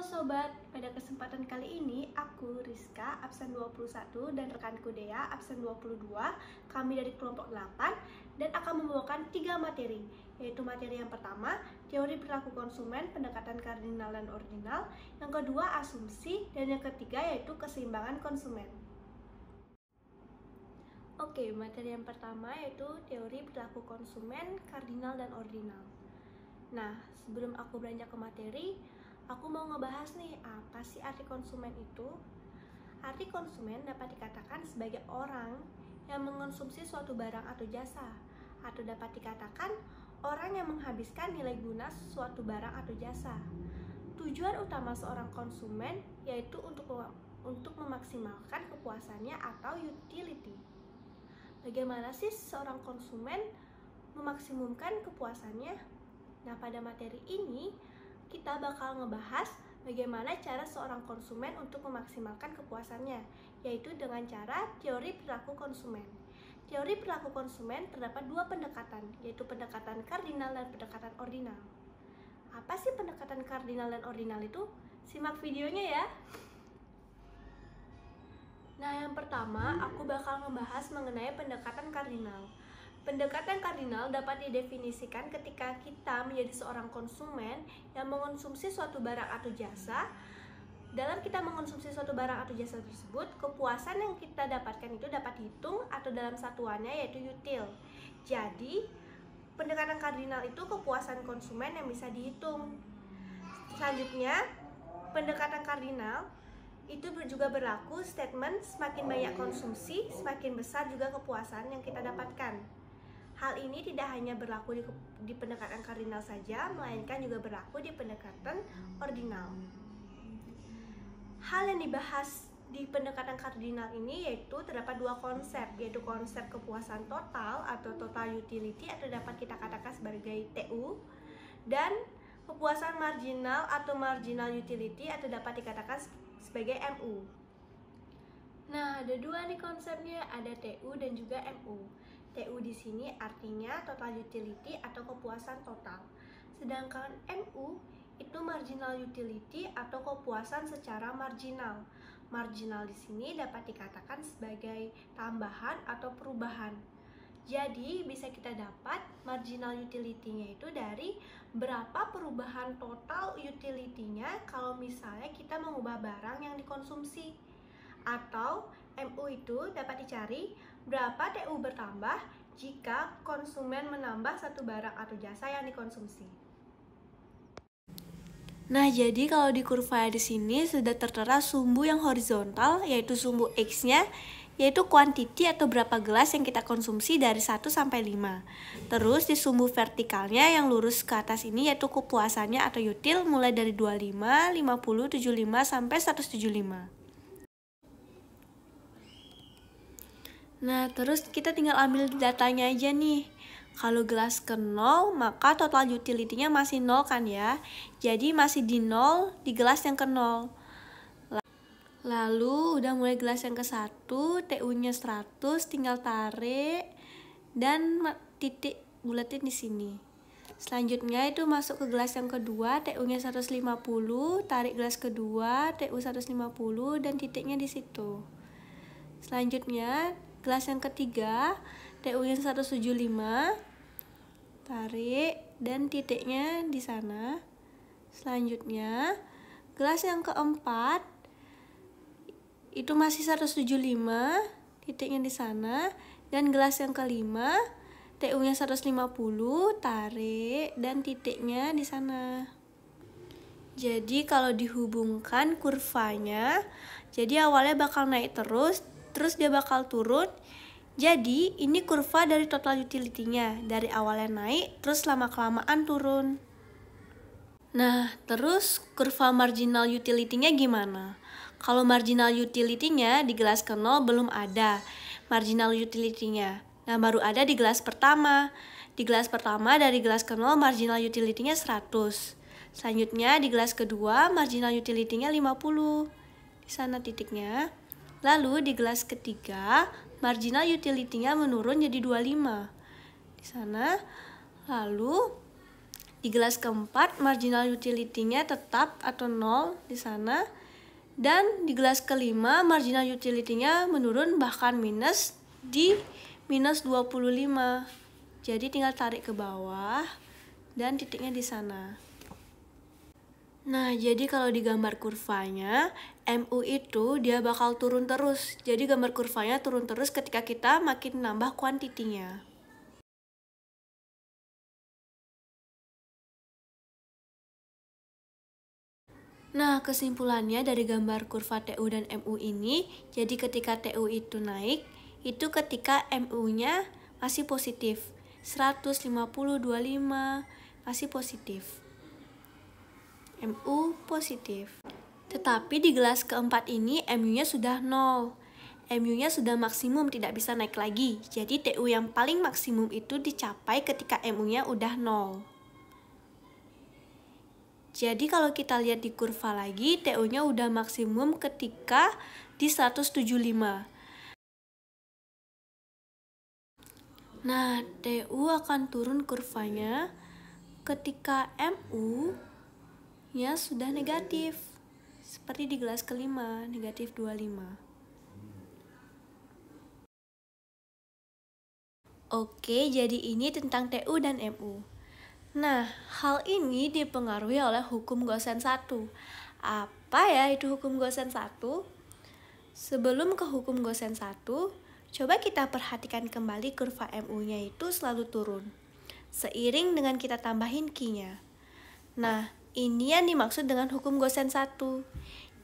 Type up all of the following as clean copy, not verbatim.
sobat, pada kesempatan kali ini aku Rizka absen 21 dan rekanku Dea absen 22. Kami dari kelompok 8 dan akan membawakan 3 materi, yaitu materi yang pertama teori perilaku konsumen, pendekatan kardinal dan ordinal, yang kedua asumsi, dan yang ketiga yaitu keseimbangan konsumen. Oke, materi yang pertama yaitu teori perilaku konsumen, kardinal dan ordinal. Nah, sebelum aku beranjak ke materi, aku mau ngebahas nih, apa sih arti konsumen itu? Arti konsumen dapat dikatakan sebagai orang yang mengonsumsi suatu barang atau jasa, atau dapat dikatakan orang yang menghabiskan nilai guna suatu barang atau jasa. Tujuan utama seorang konsumen yaitu untuk memaksimalkan kepuasannya atau utility. Bagaimana sih seorang konsumen memaksimumkan kepuasannya? Nah, pada materi ini kita bakal ngebahas bagaimana cara seorang konsumen untuk memaksimalkan kepuasannya, yaitu dengan cara teori perilaku konsumen. Teori perilaku konsumen terdapat dua pendekatan, yaitu pendekatan kardinal dan pendekatan ordinal. Apa sih pendekatan kardinal dan ordinal itu? Simak videonya ya. Nah, yang pertama aku bakal ngebahas mengenai pendekatan kardinal. Pendekatan kardinal dapat didefinisikan ketika kita menjadi seorang konsumen yang mengonsumsi suatu barang atau jasa. Dalam kita mengonsumsi suatu barang atau jasa tersebut, kepuasan yang kita dapatkan itu dapat dihitung atau dalam satuannya yaitu util. Jadi, pendekatan kardinal itu kepuasan konsumen yang bisa dihitung. Selanjutnya, pendekatan kardinal itu juga berlaku statement semakin banyak konsumsi, semakin besar juga kepuasan yang kita dapatkan. Hal ini tidak hanya berlaku di pendekatan kardinal saja, melainkan juga berlaku di pendekatan ordinal. Hal yang dibahas di pendekatan kardinal ini yaitu terdapat dua konsep, yaitu konsep kepuasan total atau total utility atau dapat kita katakan sebagai TU, dan kepuasan marginal atau marginal utility atau dapat dikatakan sebagai MU. Nah, ada dua nih konsepnya, ada TU dan juga MU. TU di sini artinya total utility atau kepuasan total. Sedangkan MU itu marginal utility atau kepuasan secara marginal. Marginal di sini dapat dikatakan sebagai tambahan atau perubahan. Jadi bisa kita dapat marginal utility-nya itu dari berapa perubahan total utility-nya kalau misalnya kita mengubah barang yang dikonsumsi. Atau MU itu dapat dicari berapa TU bertambah jika konsumen menambah satu barang atau jasa yang dikonsumsi. Nah, jadi kalau di kurva di sini sudah tertera sumbu yang horizontal, yaitu sumbu X-nya, yaitu kuantiti atau berapa gelas yang kita konsumsi dari 1 sampai 5. Terus di sumbu vertikalnya yang lurus ke atas ini yaitu kepuasannya atau util mulai dari 25, 50, 75 sampai 175. Nah, terus kita tinggal ambil datanya aja nih. Kalau gelas ke 0, maka total utility-nya masih 0 kan ya. Jadi masih di 0 di gelas yang ke 0. Lalu udah mulai gelas yang ke 1, TU-nya 100, tinggal tarik dan titik bulatin di sini. Selanjutnya itu masuk ke gelas yang kedua, TU-nya 150, tarik gelas kedua, TU 150 dan titiknya di situ. Selanjutnya gelas yang ketiga, TU-nya 175, tarik dan titiknya di sana. Selanjutnya gelas yang keempat itu masih 175, titiknya di sana, dan gelas yang kelima TU-nya 150, tarik dan titiknya di sana. Jadi kalau dihubungkan kurvanya, jadi awalnya bakal naik terus dia bakal turun. Jadi ini kurva dari total utility-nya, dari awalnya naik terus lama-kelamaan turun. Nah, terus kurva marginal utility-nya gimana? Kalau marginal utility-nya di gelas ke 0 belum ada marginal utility-nya. Nah, baru ada di gelas pertama. Di gelas pertama dari gelas ke 0 marginal utility-nya 100. Selanjutnya di gelas kedua marginal utility-nya 50. Di sana titiknya. Lalu di gelas ketiga marginal utility-nya menurun jadi 25. Di sana. Lalu Di gelas keempat, marginal utility-nya tetap atau 0 di sana. Dan di gelas kelima, marginal utility-nya menurun bahkan minus di minus 25. Jadi tinggal tarik ke bawah dan titiknya di sana. Nah, jadi kalau di gambar kurvanya, MU itu dia bakal turun terus. Jadi gambar kurvanya turun terus ketika kita makin nambah kuantitinya. Nah, kesimpulannya dari gambar kurva TU dan MU ini, jadi ketika TU itu naik, itu ketika MU-nya masih positif. 150/25 masih positif. MU positif. Tetapi di gelas keempat ini MU-nya sudah 0. MU-nya sudah maksimum, tidak bisa naik lagi. Jadi TU yang paling maksimum itu dicapai ketika MU-nya udah 0. Jadi kalau kita lihat di kurva lagi, TU-nya udah maksimum ketika di 175. Nah, TU akan turun kurvanya ketika MU-nya sudah negatif. Seperti di gelas kelima, negatif 25. Oke, jadi ini tentang TU dan MU. Nah, hal ini dipengaruhi oleh hukum Gosen 1. Apa ya itu hukum Gosen 1? Sebelum ke hukum Gosen 1, coba kita perhatikan kembali kurva MU-nya itu selalu turun, seiring dengan kita tambahin Q-nya. Nah, ini yang dimaksud dengan hukum Gosen 1.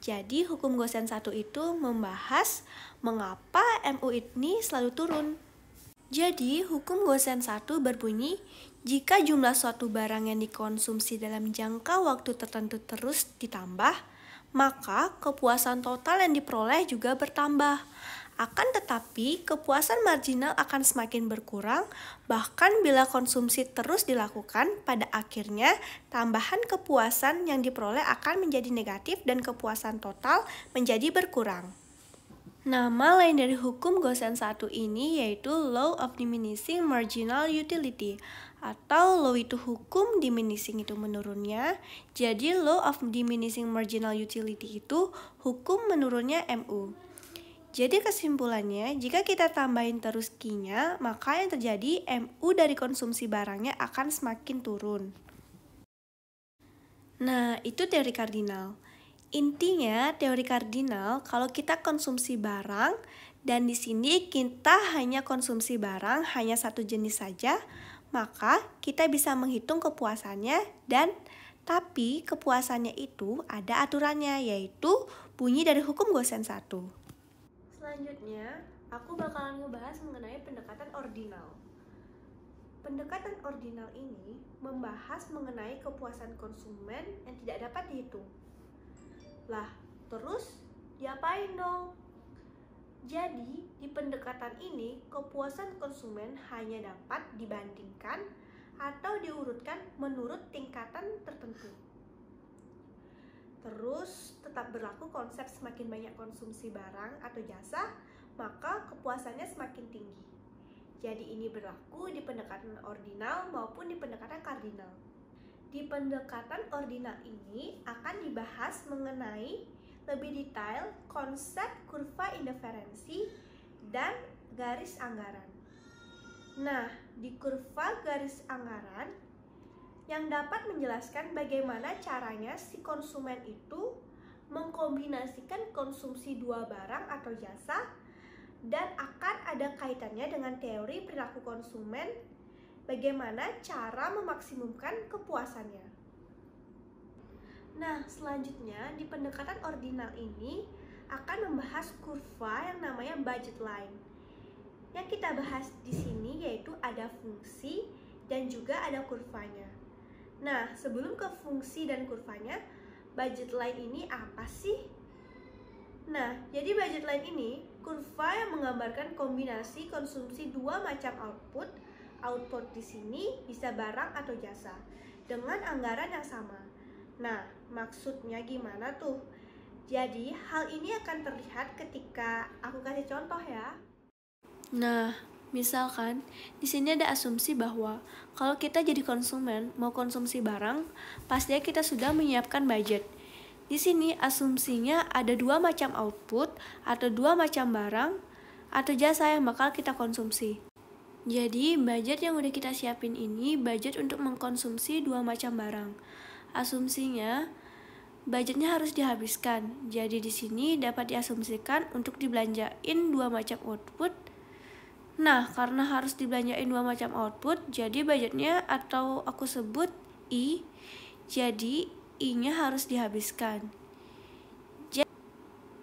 Jadi, hukum Gosen 1 itu membahas mengapa MU ini selalu turun. Jadi, hukum Gosen 1 berbunyi, jika jumlah suatu barang yang dikonsumsi dalam jangka waktu tertentu terus ditambah, maka kepuasan total yang diperoleh juga bertambah. Akan tetapi, kepuasan marginal akan semakin berkurang, bahkan bila konsumsi terus dilakukan, pada akhirnya tambahan kepuasan yang diperoleh akan menjadi negatif dan kepuasan total menjadi berkurang. Nama lain dari hukum Gosen 1 ini yaitu Law of Diminishing Marginal Utility, atau law itu hukum, diminishing itu menurunnya. Jadi Law of Diminishing Marginal Utility itu hukum menurunnya MU. Jadi kesimpulannya, jika kita tambahin terus Q-nya, maka yang terjadi MU dari konsumsi barangnya akan semakin turun. Nah, itu teori kardinal. Intinya, teori kardinal kalau kita konsumsi barang dan di sini kita hanya konsumsi barang hanya satu jenis saja, maka kita bisa menghitung kepuasannya tapi kepuasannya itu ada aturannya, yaitu bunyi dari hukum Gosen 1. Selanjutnya, aku bakalan ngebahas mengenai pendekatan ordinal. Pendekatan ordinal ini membahas mengenai kepuasan konsumen yang tidak dapat dihitung. Lah, terus diapain dong? Jadi, di pendekatan ini, kepuasan konsumen hanya dapat dibandingkan atau diurutkan menurut tingkatan tertentu. Terus, tetap berlaku konsep semakin banyak konsumsi barang atau jasa, maka kepuasannya semakin tinggi. Jadi ini berlaku di pendekatan ordinal maupun di pendekatan kardinal. Di pendekatan ordinal ini akan dibahas mengenai lebih detail konsep kurva indiferensi dan garis anggaran. Nah, di kurva garis anggaran yang dapat menjelaskan bagaimana caranya si konsumen itu mengkombinasikan konsumsi dua barang atau jasa, dan akan ada kaitannya dengan teori perilaku konsumen, bagaimana cara memaksimumkan kepuasannya. Nah, selanjutnya di pendekatan ordinal ini akan membahas kurva yang namanya budget line. Yang kita bahas di sini yaitu ada fungsi dan juga ada kurvanya. Nah, sebelum ke fungsi dan kurvanya, budget line ini apa sih? Nah, jadi budget line ini kurva yang menggambarkan kombinasi konsumsi dua macam output. Output di sini bisa barang atau jasa dengan anggaran yang sama. Nah, maksudnya gimana tuh? Jadi, hal ini akan terlihat ketika aku kasih contoh ya. Nah, Misalkan, di sini ada asumsi bahwa kalau kita jadi konsumen mau konsumsi barang, pastinya kita sudah menyiapkan budget. Di sini asumsinya ada dua macam output atau dua macam barang atau jasa yang bakal kita konsumsi. Jadi, budget yang udah kita siapin ini budget untuk mengkonsumsi dua macam barang. Asumsinya, budgetnya harus dihabiskan. Jadi di sini dapat diasumsikan untuk dibelanjain dua macam output. Nah, karena harus dibelanjain dua macam output, jadi budgetnya atau aku sebut I, jadi I-nya harus dihabiskan.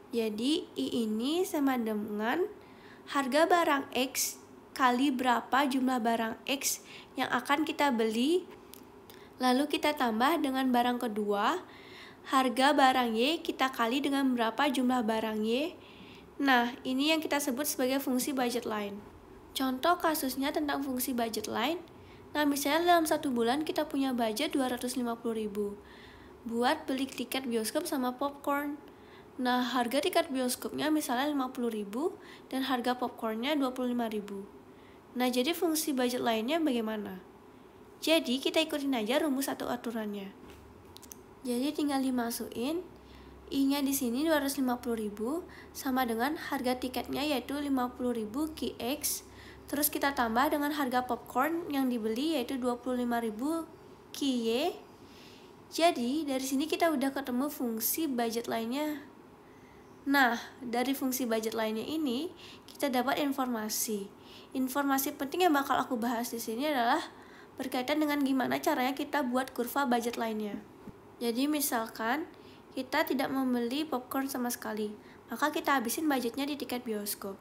Jadi I ini sama dengan harga barang X kali berapa jumlah barang X yang akan kita beli, lalu kita tambah dengan barang kedua, harga barang Y kita kali dengan berapa jumlah barang Y. Nah, ini yang kita sebut sebagai fungsi budget line. Contoh kasusnya tentang fungsi budget line. Nah, misalnya dalam satu bulan kita punya budget 250.000 buat beli tiket bioskop sama popcorn. Nah, harga tiket bioskopnya misalnya 50.000 dan harga popcornnya 25.000. Nah, jadi fungsi budget lainnya bagaimana? Jadi, kita ikutin aja rumus atau aturannya. Jadi tinggal dimasukin I-nya di sini 250.000 sama dengan harga tiketnya yaitu 50.000 QX. Terus kita tambah dengan harga popcorn yang dibeli yaitu 25.000 QY. Jadi dari sini kita udah ketemu fungsi budget lainnya. Nah, dari fungsi budget lainnya ini kita dapat informasi. Informasi penting yang bakal aku bahas di sini adalah berkaitan dengan gimana caranya kita buat kurva budget lainnya. Jadi misalkan kita tidak membeli popcorn sama sekali, maka kita habisin budgetnya di tiket bioskop.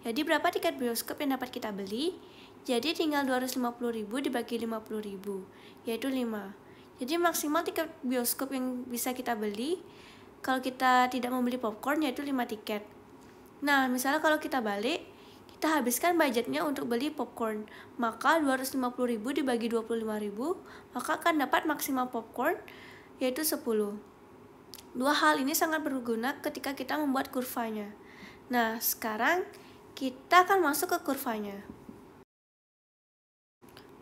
Jadi berapa tiket bioskop yang dapat kita beli? Jadi tinggal 250.000 dibagi 50.000, yaitu 5. Jadi maksimal tiket bioskop yang bisa kita beli kalau kita tidak membeli popcorn yaitu 5 tiket. Nah, misalnya kalau kita balik, kita habiskan budgetnya untuk beli popcorn, maka 250.000 dibagi 25.000, maka akan dapat maksimal popcorn yaitu 10. Dua hal ini sangat berguna ketika kita membuat kurvanya. Nah, sekarang kita akan masuk ke kurvanya.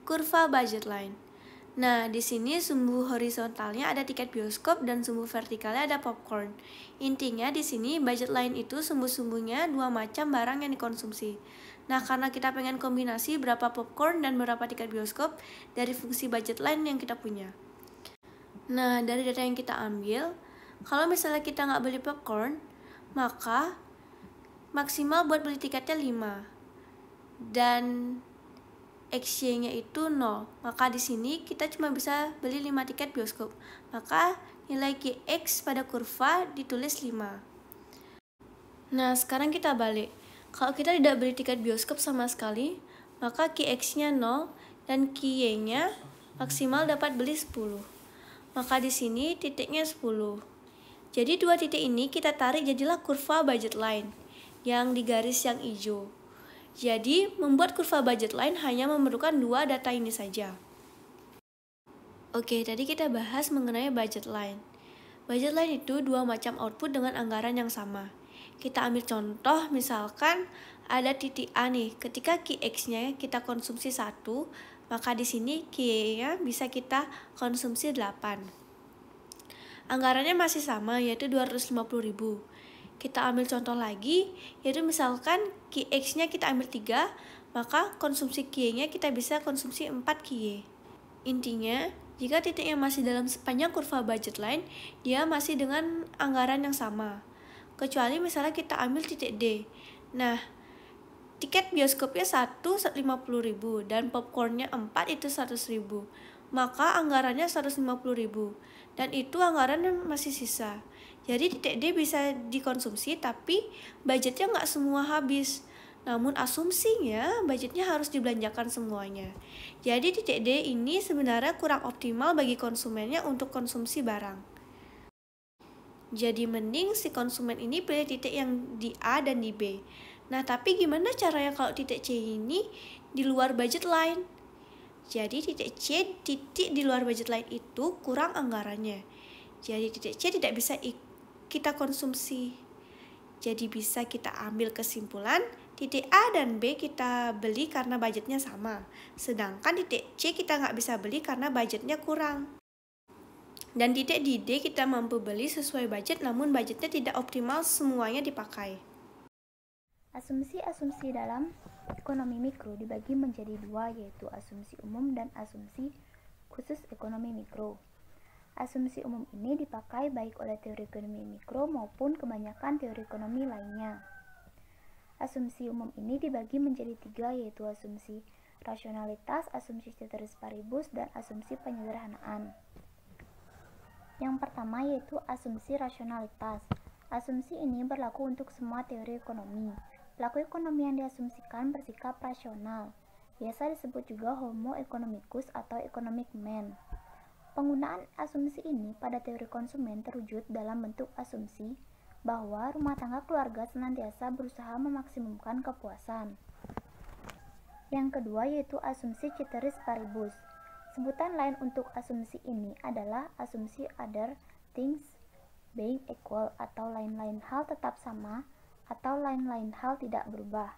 Kurva budget line. Nah, di sini sumbu horizontalnya ada tiket bioskop dan sumbu vertikalnya ada popcorn. Intinya di sini budget line itu sumbu-sumbunya dua macam barang yang dikonsumsi. Nah, karena kita pengen kombinasi berapa popcorn dan berapa tiket bioskop dari fungsi budget line yang kita punya. Nah, dari data yang kita ambil, kalau misalnya kita nggak beli popcorn, maka maksimal buat beli tiketnya 5. Dan XY-nya itu 0. Maka di sini kita cuma bisa beli 5 tiket bioskop. Maka nilai QX pada kurva ditulis 5. Nah, sekarang kita balik. Kalau kita tidak beli tiket bioskop sama sekali, maka QX-nya 0 dan QY-nya maksimal dapat beli 10. Maka di sini titiknya 10. Jadi dua titik ini kita tarik jadilah kurva budget line yang di garis yang hijau. Jadi membuat kurva budget line hanya memerlukan dua data ini saja. Oke, tadi kita bahas mengenai budget line. Budget line itu dua macam output dengan anggaran yang sama. Kita ambil contoh, misalkan ada titik A nih, ketika QX-nya kita konsumsi 1, maka di sini QY-nya bisa kita konsumsi 8. Anggarannya masih sama, yaitu 250.000. Kita ambil contoh lagi, yaitu misalkan QX-nya kita ambil 3, maka konsumsi QY-nya kita bisa konsumsi 4 QY. Intinya, jika titiknya masih dalam sepanjang kurva budget line, dia masih dengan anggaran yang sama. Kecuali misalnya kita ambil titik D. Nah, tiket bioskopnya 1 50.000 dan popcornnya 4 itu 100.000. Maka anggarannya 150.000 dan itu anggaran yang masih sisa. Jadi titik D bisa dikonsumsi tapi budgetnya nggak semua habis. Namun asumsinya budgetnya harus dibelanjakan semuanya. Jadi titik D ini sebenarnya kurang optimal bagi konsumennya untuk konsumsi barang. Jadi mending si konsumen ini pilih titik yang di A dan di B. Nah, tapi gimana caranya kalau titik C ini di luar budget line? Jadi titik C, titik di luar budget line itu kurang anggarannya. Jadi titik C tidak bisa kita konsumsi. Jadi bisa kita ambil kesimpulan Titik A dan B kita beli karena budgetnya sama, sedangkan titik C kita nggak bisa beli karena budgetnya kurang. Dan titik di D kita mampu beli sesuai budget namun budgetnya tidak optimal semuanya dipakai. Asumsi-asumsi dalam ekonomi mikro dibagi menjadi dua, yaitu asumsi umum dan asumsi khusus ekonomi mikro. Asumsi umum ini dipakai baik oleh teori ekonomi mikro maupun kebanyakan teori ekonomi lainnya. Asumsi umum ini dibagi menjadi tiga, yaitu asumsi rasionalitas, asumsi ceteris paribus, dan asumsi penyederhanaan. Yang pertama yaitu asumsi rasionalitas. Asumsi ini berlaku untuk semua teori ekonomi. Pelaku ekonomi yang diasumsikan bersikap rasional, biasa disebut juga homo economicus atau economic man. Penggunaan asumsi ini pada teori konsumen terwujud dalam bentuk asumsi bahwa rumah tangga keluarga senantiasa berusaha memaksimumkan kepuasan. Yang kedua yaitu asumsi ceteris paribus. Sebutan lain untuk asumsi ini adalah asumsi other things being equal, atau lain-lain hal tetap sama atau lain-lain hal tidak berubah.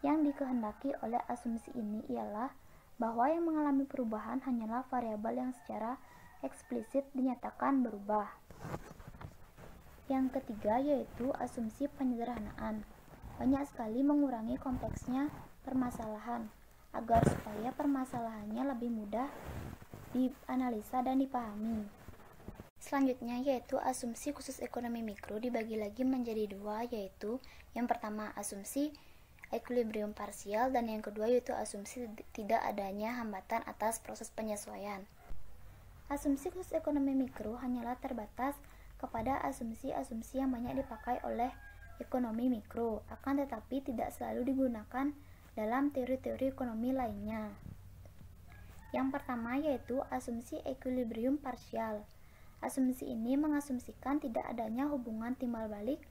Yang dikehendaki oleh asumsi ini ialah bahwa yang mengalami perubahan hanyalah variabel yang secara eksplisit dinyatakan berubah. Yang ketiga yaitu asumsi penyederhanaan. Banyak sekali mengurangi kompleksnya permasalahan agar supaya permasalahannya lebih mudah dianalisa dan dipahami. Selanjutnya yaitu asumsi khusus ekonomi mikro dibagi lagi menjadi dua, yaitu yang pertama asumsi equilibrium parsial dan yang kedua yaitu asumsi tidak adanya hambatan atas proses penyesuaian. Asumsi khusus ekonomi mikro hanyalah terbatas kepada asumsi-asumsi yang banyak dipakai oleh ekonomi mikro, akan tetapi tidak selalu digunakan dalam teori-teori ekonomi lainnya. Yang pertama yaitu asumsi equilibrium parsial. Asumsi ini mengasumsikan tidak adanya hubungan timbal balik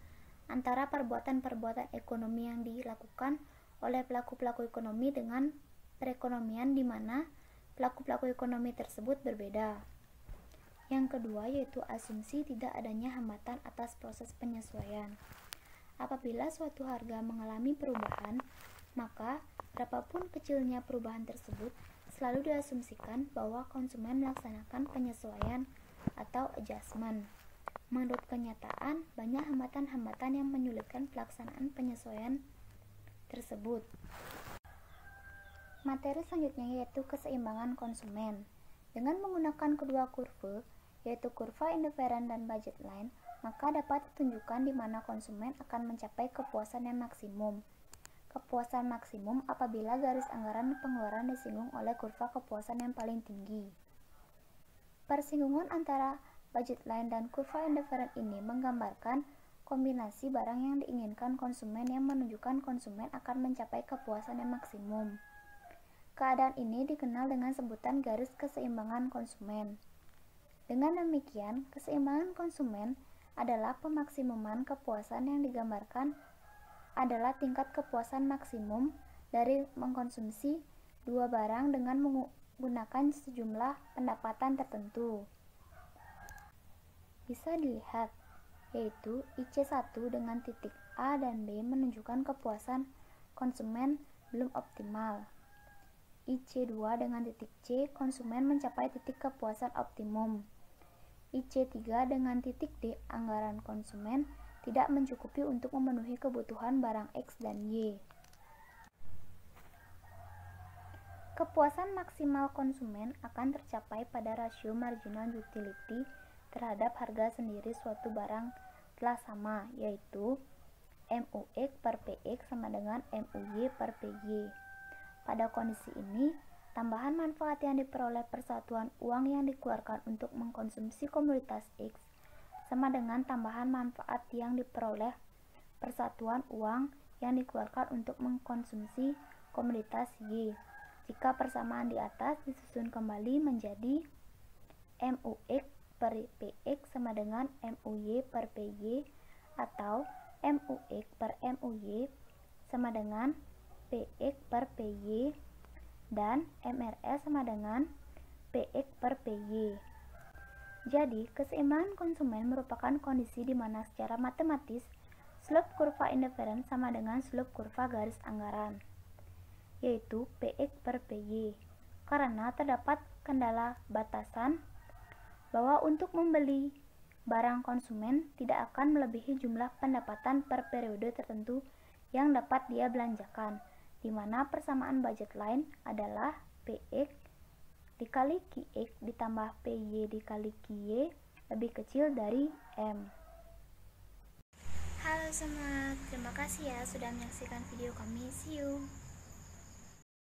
antara perbuatan-perbuatan ekonomi yang dilakukan oleh pelaku-pelaku ekonomi dengan perekonomian di mana pelaku-pelaku ekonomi tersebut berbeda. Yang kedua yaitu asumsi tidak adanya hambatan atas proses penyesuaian. Apabila suatu harga mengalami perubahan, maka berapapun kecilnya perubahan tersebut selalu diasumsikan bahwa konsumen melaksanakan penyesuaian atau adjustment. Menurut kenyataan, banyak hambatan-hambatan yang menyulitkan pelaksanaan penyesuaian tersebut. Materi selanjutnya yaitu keseimbangan konsumen. Dengan menggunakan kedua kurva, yaitu kurva indifferent dan budget line, maka dapat ditunjukkan di mana konsumen akan mencapai kepuasan yang maksimum. Kepuasan maksimum apabila garis anggaran pengeluaran disinggung oleh kurva kepuasan yang paling tinggi. Persinggungan antara budget line dan kurva indifferent ini menggambarkan kombinasi barang yang diinginkan konsumen yang menunjukkan konsumen akan mencapai kepuasan yang maksimum. Keadaan ini dikenal dengan sebutan garis keseimbangan konsumen. Dengan demikian, keseimbangan konsumen adalah pemaksimuman kepuasan yang digambarkan adalah tingkat kepuasan maksimum dari mengkonsumsi dua barang dengan menggunakan sejumlah pendapatan tertentu. Bisa dilihat, yaitu IC1 dengan titik A dan B menunjukkan kepuasan konsumen belum optimal. IC2 dengan titik C, konsumen mencapai titik kepuasan optimum. IC3 dengan titik D, anggaran konsumen tidak mencukupi untuk memenuhi kebutuhan barang X dan Y. Kepuasan maksimal konsumen akan tercapai pada rasio marginal utility terhadap harga sendiri suatu barang telah sama, yaitu MUX per PX sama dengan MUY per PY. Pada kondisi ini, tambahan manfaat yang diperoleh persatuan uang yang dikeluarkan untuk mengkonsumsi komoditas X sama dengan tambahan manfaat yang diperoleh persatuan uang yang dikeluarkan untuk mengkonsumsi komoditas Y. Jika persamaan di atas disusun kembali menjadi MUX per PX sama dengan MUY per PY atau MUX per MUY sama dengan PX per PY dan MRS sama dengan PX per PY. Jadi, keseimbangan konsumen merupakan kondisi di mana secara matematis Slope kurva indiferen sama dengan slope kurva garis anggaran, yaitu Px per Py, karena terdapat kendala batasan bahwa untuk membeli barang konsumen tidak akan melebihi jumlah pendapatan per periode tertentu yang dapat dia belanjakan, di mana persamaan budget line adalah Px dikali Qx ditambah Py dikali Qy lebih kecil dari M. Halo semua, terima kasih ya sudah menyaksikan video kami. See you.